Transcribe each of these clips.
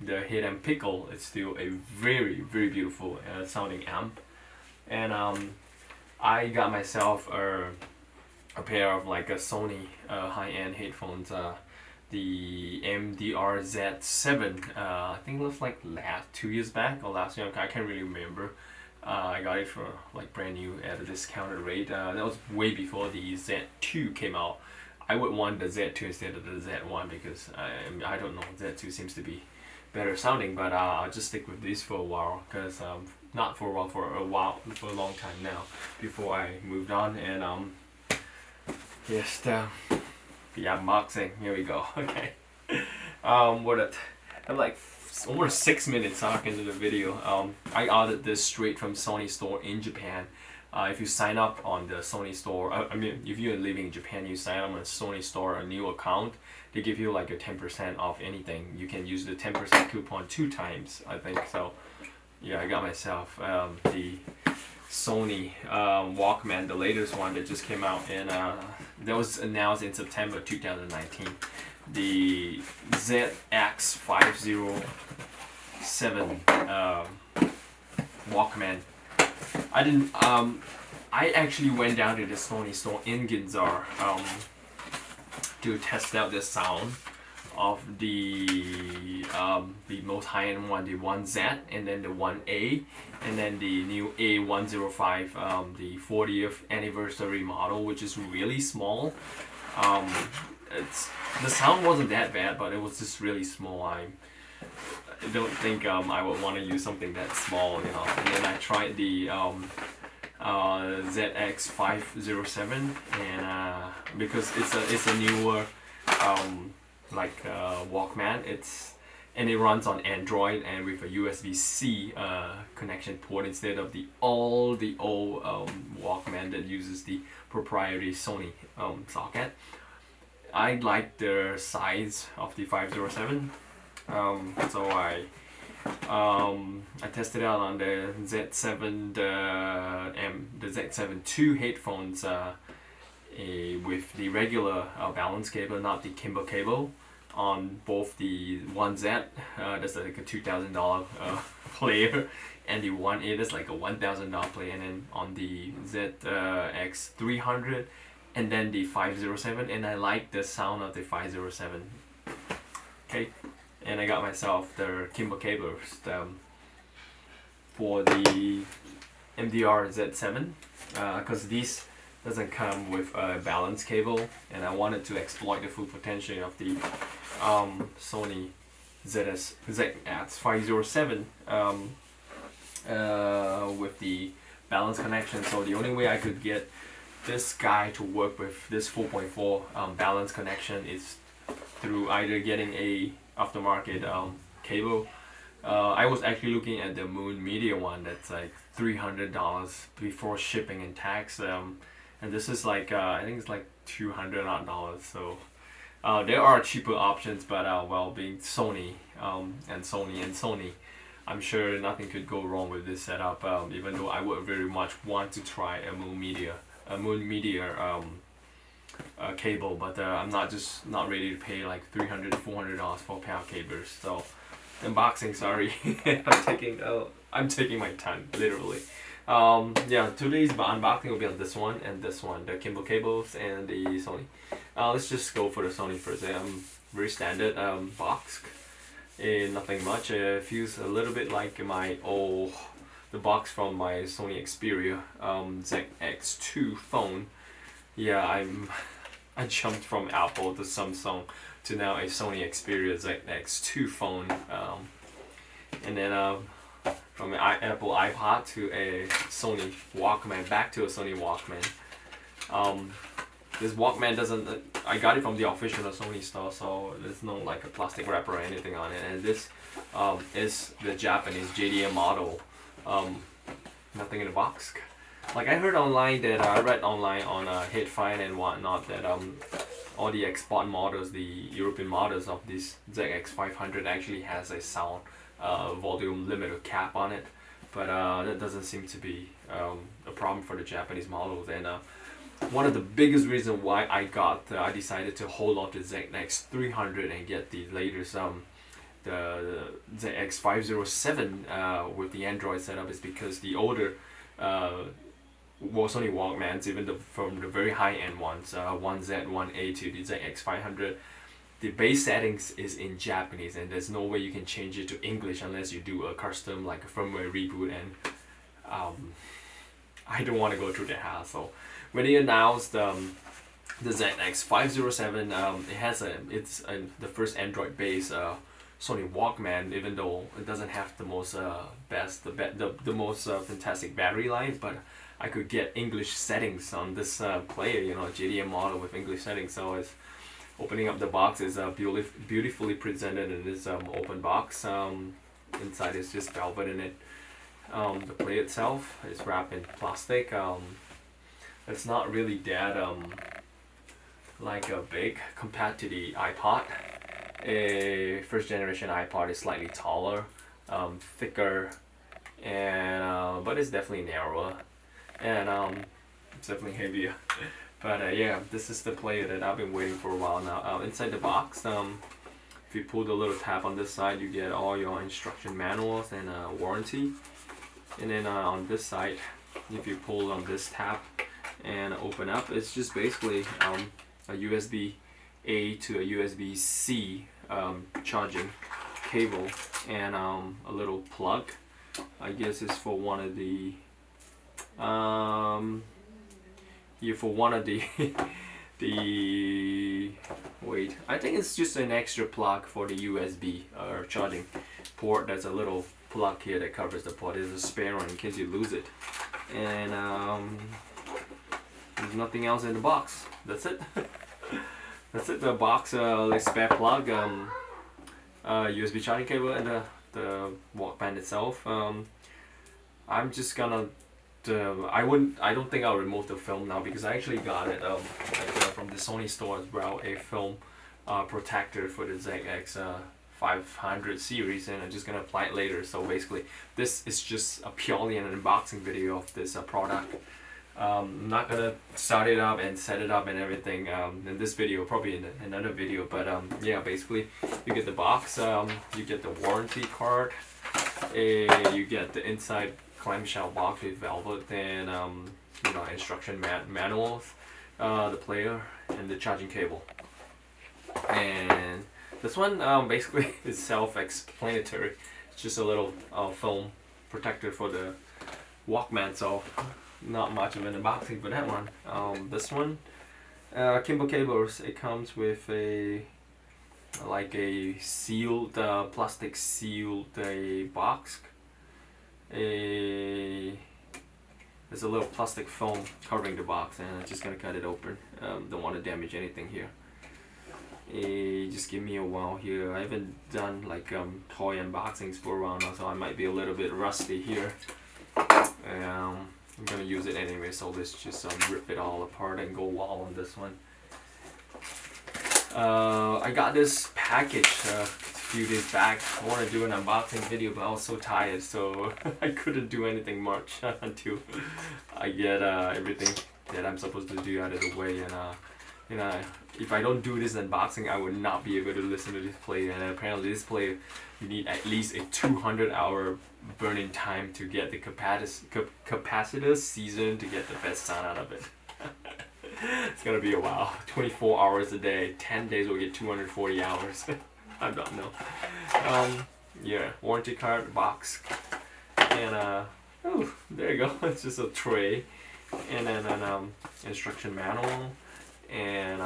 the hidden pickle is still a very beautiful sounding amp. And I got myself a pair of like a Sony high-end headphones, the NW-ZX507. I think it was like 2 years back or last year. I can't really remember. I got it for like brand new at a discounted rate. That was way before the Z2 came out. I would want the Z2 instead of the Z1 because I don't know, Z2 seems to be better sounding, but I'll just stick with this for a while, because not for a while, for a long time now, before I moved on. And yes, the unboxing, here we go. Okay. I'm like almost 6 minutes talking into the video. I ordered this straight from Sony store in Japan. If you sign up on the Sony store, I mean, if you're living in Japan, you sign up on a Sony store, a new account, they give you like a 10% off anything. You can use the 10% coupon 2 times, I think. So yeah, I got myself the Sony Walkman, the latest one that just came out, and that was announced in September 2019. The ZX507 Walkman. I actually went down to the Sony store in Ginza to test out the sound of the most high-end one, the 1Z, and then the 1A, and then the new A105, the 40th anniversary model, which is really small. The sound wasn't that bad, but it was just really small. I don't think I would want to use something that small, you know. And then I tried the ZX507, and because it's a newer Walkman, and it runs on Android and with a USB-C connection port instead of the old Walkman that uses the proprietary Sony socket. I like the size of the 507, so I tested out on the Z7, the Z7 II headphones with the regular balance cable, not the Kimber cable, on both the 1Z, that's like a $2,000 player, and the 1A, that's like a $1,000 player, and then on the ZX300, and then the 507, and I like the sound of the 507. Okay. And I got myself the Kimber cables for the NW-ZX7, because this doesn't come with a balance cable, and I wanted to exploit the full potential of the Sony ZX507 with the balance connection. So the only way I could get this guy to work with this 4.4 balance connection is through either getting a aftermarket cable. I was actually looking at the Moon Media one that's like $300 before shipping and tax, and this is like I think it's like $200. So there are cheaper options, but well, being Sony and Sony, I'm sure nothing could go wrong with this setup. Even though I would very much want to try a Moon Media cable, but I'm not ready to pay like $300-$400 for a pair of cables. So unboxing, sorry. I'm taking my time, literally. Yeah, today's unboxing will be on this one and this one, the Kimber cables and the Sony. Let's just go for the Sony first. Very standard box, nothing much. It feels a little bit like the box from my Sony Xperia ZX2 phone. Yeah, I jumped from Apple to Samsung to now a Sony Xperia ZX2 phone, and then from an Apple iPod to a Sony Walkman, back to a Sony Walkman. This Walkman doesn't, I got it from the official Sony store, so there's no like a plastic wrapper or anything on it, and this is the Japanese JDM model. Nothing in the box. Like I read online on Headfine and whatnot that all the export models, the European models of this ZX500 actually has a sound volume limiter cap on it, but that doesn't seem to be a problem for the Japanese models. And one of the biggest reasons why I decided to hold on to ZX300 and get the latest the ZX507 with the Android setup is because the older Sony Walkmans, even from the very high end ones, 1Z, 1A to the ZX500, the base settings is in Japanese, and there's no way you can change it to English unless you do a custom like a firmware reboot, and I don't want to go through the hassle. When he announced the ZX507, it's the first Android based Sony Walkman, even though it doesn't have the most the most fantastic battery life, but I could get English settings on this player, you know, JDM model with English settings. So it's opening up the box is beautifully presented in this open box. Inside is just velvet in it. The player itself is wrapped in plastic. It's not really that like a big compared to the iPod. A first generation iPod is slightly taller, thicker, and but it's definitely narrower, and it's definitely heavier. But yeah, this is the player that I've been waiting for a while now. Inside the box, if you pull the little tab on this side, you get all your instruction manuals and warranty. And then on this side, if you pull on this tab and open up, it's just basically a USB-A to a USB-C charging cable, and a little plug. I guess it's for one of the wait, I think it's just an extra plug for the USB or charging port. There's a little plug here that covers the port. There's a spare one in case you lose it, and there's nothing else in the box. That's it. That's it. The box, like spare plug, USB charging cable, and the Walkman itself. I'm just gonna. I don't think I'll remove the film now, because I actually got it from the Sony store as well, a film protector for the ZX500 series, and I'm just gonna apply it later. So basically, this is just a purely an unboxing video of this product. I'm not gonna start it up and set it up and everything in this video, probably in another video. But yeah, basically, you get the box, you get the warranty card, you get the inside clamshell box with velvet, and you know, instruction manuals, the player, and the charging cable. And this one basically is self-explanatory. It's just a little film protector for the Walkman, so not much of an unboxing for that one. This one, Kimbo cables. It comes with a sealed plastic sealed box. There's a little plastic film covering the box, and I'm just gonna cut it open. Don't want to damage anything here. Just give me a while here. I haven't done like toy unboxings for a while now, so I might be a little bit rusty here. I'm gonna use it anyway, so let's just rip it all apart and go wild on this one. I got this package a few days back. I want to do an unboxing video, but I was so tired, so I couldn't do anything much until I get everything that I'm supposed to do out of the way. And you know, if I don't do this unboxing, I would not be able to listen to this player. And apparently this player, you need at least a 200-hour burning time to get the capacitors seasoned to get the best sound out of it. It's gonna be a while. 24 hours a day, 10 days will get 240 hours. I don't know. Yeah, warranty card, box, and oh, there you go. It's just a tray, and then an instruction manual, and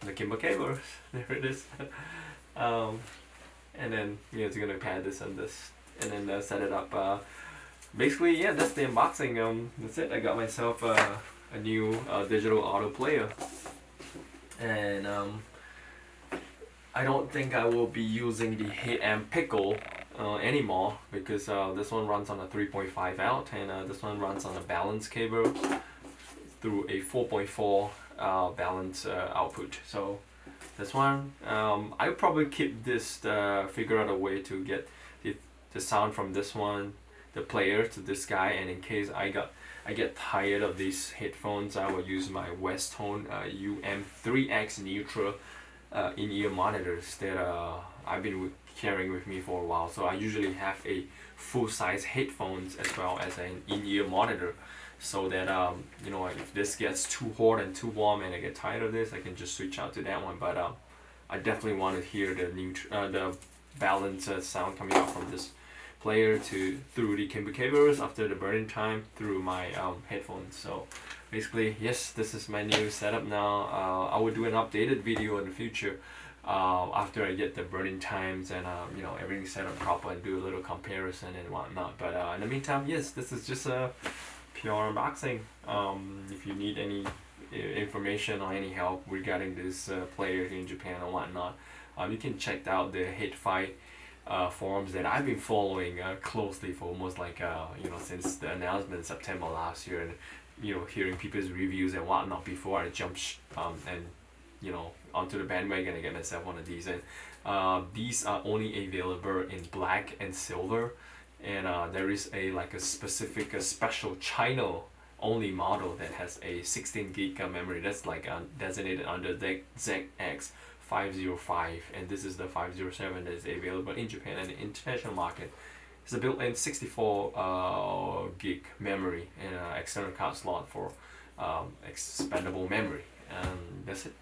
the Kimbo cables. There it is. And then it's gonna pad this and this, and then set it up. Basically, yeah, that's the unboxing. That's it. I got myself a new digital auto player, and I don't think I will be using the Hit and Pickle anymore, because this one runs on a 3.5 out, and this one runs on a balance cable through a 4.4 balance output. So this one, I'll probably keep this, figure out a way to get the sound from this one, the player, to this guy, and in case I get tired of these headphones, I will use my Westone UM3X neutral in-ear monitors that I've been carrying with me for a while. So I usually have a full-size headphones as well as an in-ear monitor, so that you know, if this gets too hot and too warm and I get tired of this, I can just switch out to that one. But I definitely want to hear the balanced sound coming out from this player through the cables after the burning time through my headphones. So basically, yes, this is my new setup now. I will do an updated video in the future after I get the burning times and you know, everything set up proper, and do a little comparison and whatnot. But in the meantime, yes, this is just a pure unboxing. If you need any information or any help regarding this player in Japan or whatnot, you can check out the HitFi forums that I've been following closely for almost like you know, since the announcement in September last year, and you know, hearing people's reviews and whatnot before I jump and you know, onto the bandwagon and get myself one of these. And these are only available in black and silver, and there is a like a specific special China only model that has a 16 gig memory that's like designated under the ZX505, and this is the 507 that is available in Japan and the international market. It's a built-in 64 gig memory and external card slot for expandable memory, and that's it.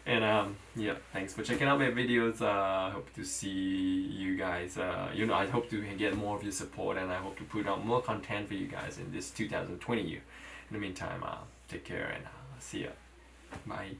And yeah, thanks for checking out my videos. I hope to see you guys. You know, I hope to get more of your support, and I hope to put out more content for you guys in this 2020 year. In the meantime, take care, and see ya. Bye.